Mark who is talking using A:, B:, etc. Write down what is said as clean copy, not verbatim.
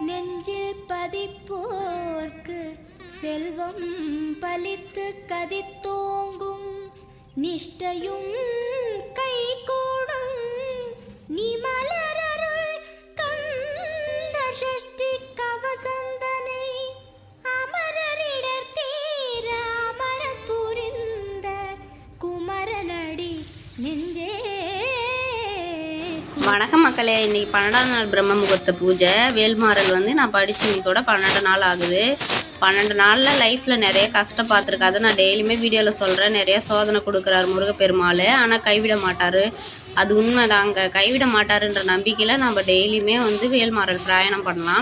A: நெஞ்சில் பதிப்போர்க்கு செல்வம் பலித்து கதித்தோங்கும் நிஷ்டையும் கைகூடும் நீ மலரருள் கந்த சஷ்டி கவசந்தனை அமரரிடர் தீர அமரம் புரிந்த குமரனடி நெஞ்சே.
B: வணக்கம் மக்களே, இன்னைக்கு 12ஆம் நாள் பிரம்ம முகூர்த்த பூஜை. வேல்மாறல் நான் படித்து இன்னைக்கோட 12 நாள் ஆகுது. 12 நாளில் லைஃப்பில் நிறைய கஷ்டம் பார்த்துருக்கேன். அதை நான் டெய்லியுமே வீடியோவில் சொல்கிறேன். நிறைய சோதனை கொடுக்குறாரு முருகப்பெருமாள், ஆனால் கைவிட மாட்டார். அது உண்மை தாங்க, கைவிட மாட்டாருன்ற நம்பிக்கையில் நம்ம டெய்லியுமே வேல்மாறல் பிரயாணம் பண்ணலாம்.